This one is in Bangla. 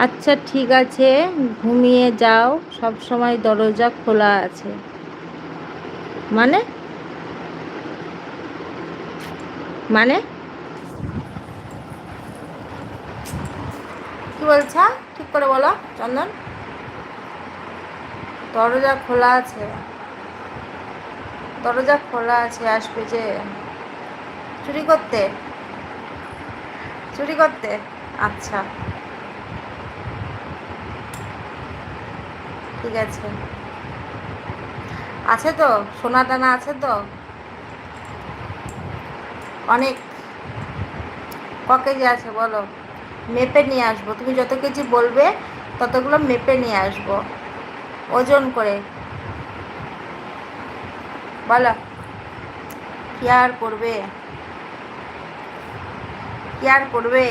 আচ্ছা ঠিক আছে, ঘুমিয়ে যাও, সব সময় দরজা খোলা আছে। মানে মানে কি বলছা? ঠিক করে বলো চন্দন। দরজা খোলা আছে, দরজা খোলা আছে, আসবে যে চুরি করতে, চুরি করতে। আচ্ছা ঠিক আছে, আছে তো, সোনা টানা আছে তো অনেক। ক কেজি আছে বলো, মেপে নিয়ে আসবো। তুমি যত কেজি বলবে ততগুলো মেপে নিয়ে আসবো, ওজন করে। বলো কি আর করবে, কি আর করবে।